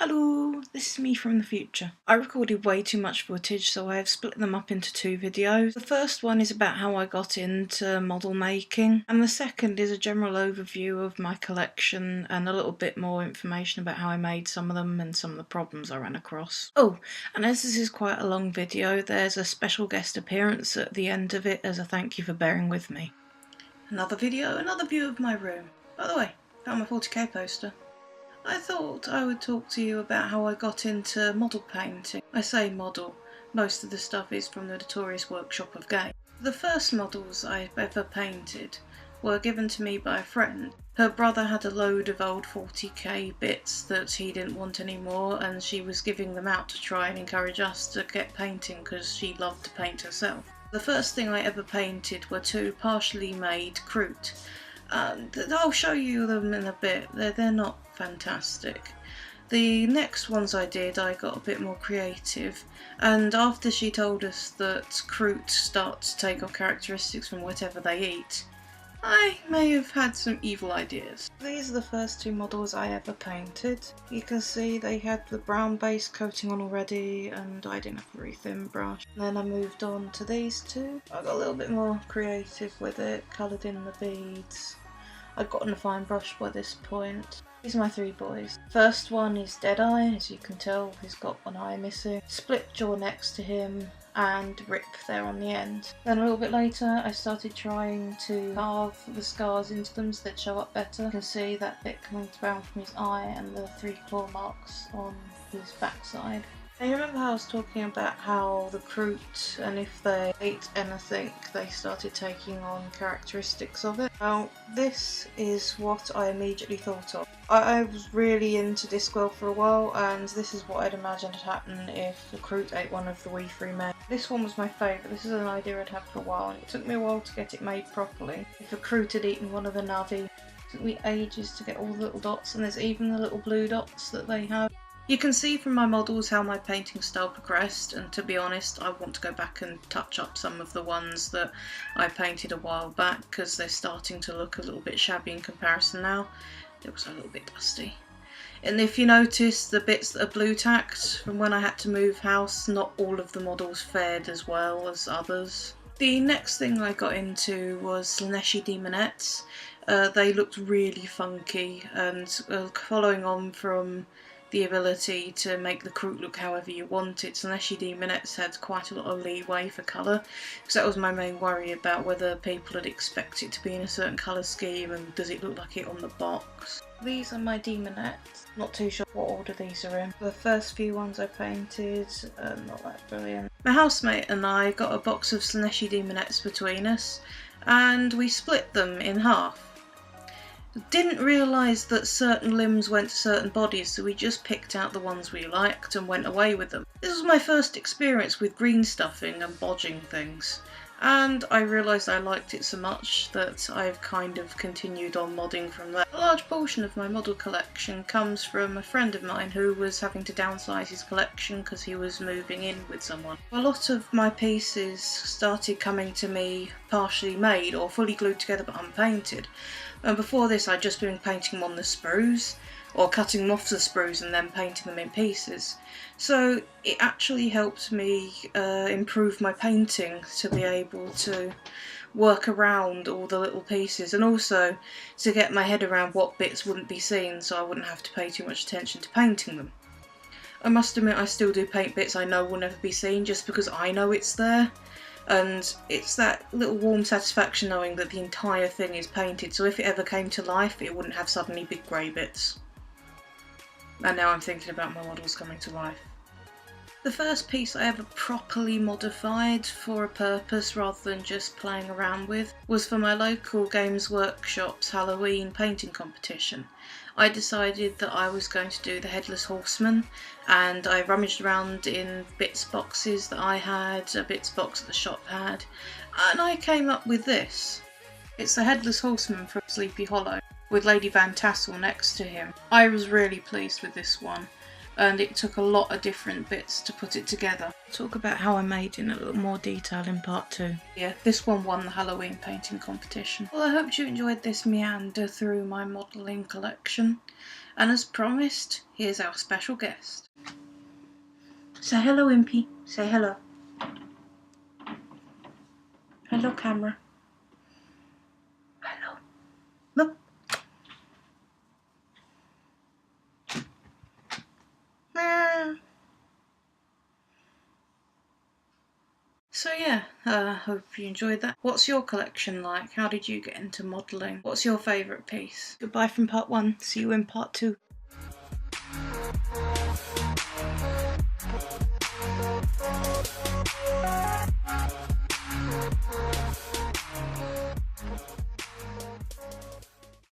Hello, this is me from the future. I recorded way too much footage, so I have split them up into two videos. The first one is about how I got into model making, and the second is a general overview of my collection and a little bit more information about how I made some of them and some of the problems I ran across. Oh, and as this is quite a long video, there's a special guest appearance at the end of it as a thank you for bearing with me. Another video, another view of my room. By the way, found my 40k poster. I thought I would talk to you about how I got into model painting. I say model, most of the stuff is from the notorious workshop of Gay. The first models I've ever painted were given to me by a friend. Her brother had a load of old 40k bits that he didn't want anymore, and she was giving them out to try and encourage us to get painting because she loved to paint herself. The first thing I ever painted were two partially made Kroot. I'll show you them in a bit. They're not fantastic. The next ones I did, I got a bit more creative, and after she told us that Kroot start to take on characteristics from whatever they eat, I may have had some evil ideas. These are the first two models I ever painted. You can see they had the brown base coating on already, and I didn't have a very thin brush. Then I moved on to these two. I got a little bit more creative with it, coloured in the beads. I'd gotten a fine brush by this point. These are my three boys. First one is Deadeye, as you can tell he's got one eye missing. Split jaw next to him and Rip there on the end. Then a little bit later I started trying to carve the scars into them so they'd show up better. You can see that bit coming down from his eye and the three claw marks on his backside. And you remember how I was talking about how the Kroot, and if they ate anything, they started taking on characteristics of it? Well, this is what I immediately thought of. I was really into Discworld for a while, and this is what I'd imagined had happened if the Kroot ate one of the Wee Free Men. This one was my favourite. This is an idea I'd had for a while, and it took me a while to get it made properly. If a Kroot had eaten one of the Navi, it took me ages to get all the little dots, and there's even the little blue dots that they have. You can see from my models how my painting style progressed, and to be honest I want to go back and touch up some of the ones that I painted a while back because they're starting to look a little bit shabby in comparison now. It was a little bit dusty. And if you notice the bits that are blue tacked from when I had to move house, not all of the models fared as well as others. The next thing I got into was Slaaneshi Demonettes. They looked really funky, and following on from the ability to make the Kroot look however you want it, Slaaneshi Demonettes had quite a lot of leeway for colour, because that was my main worry about whether people would expect it to be in a certain colour scheme and does it look like it on the box. These are my Demonettes. Not too sure what order these are in. The first few ones I painted are not that brilliant. My housemate and I got a box of Slaaneshi Demonettes between us, and we split them in half. Didn't realise that certain limbs went to certain bodies, so we just picked out the ones we liked and went away with them. This was my first experience with green stuffing and bodging things, and I realised I liked it so much that I've kind of continued on modding from there. A large portion of my model collection comes from a friend of mine who was having to downsize his collection because he was moving in with someone. A lot of my pieces started coming to me partially made or fully glued together but unpainted. And before this I'd just been painting them on the sprues, or cutting them off the sprues and then painting them in pieces. So it actually helped me improve my painting to be able to work around all the little pieces, and also to get my head around what bits wouldn't be seen so I wouldn't have to pay too much attention to painting them. I must admit I still do paint bits I know will never be seen just because I know it's there. And it's that little warm satisfaction knowing that the entire thing is painted, so if it ever came to life it wouldn't have suddenly big grey bits. And now I'm thinking about my models coming to life. The first piece I ever properly modified for a purpose rather than just playing around with was for my local Games Workshop's Halloween painting competition. I decided that I was going to do the Headless Horseman, and I rummaged around in bits boxes that I had, a bits box that the shop had, and I came up with this. It's the Headless Horseman from Sleepy Hollow, with Lady Van Tassel next to him. I was really pleased with this one, and it took a lot of different bits to put it together. I'll talk about how I made it in a little more detail in part 2. Yeah, this one won the Halloween painting competition. Well, I hope you enjoyed this meander through my modelling collection, and as promised, here's our special guest. Say hello, Impy. Say hello. Hello, camera. Hello. Look. So yeah, hope you enjoyed that. What's your collection like? How did you get into modelling? What's your favourite piece? Goodbye from part 1. See you in part 2.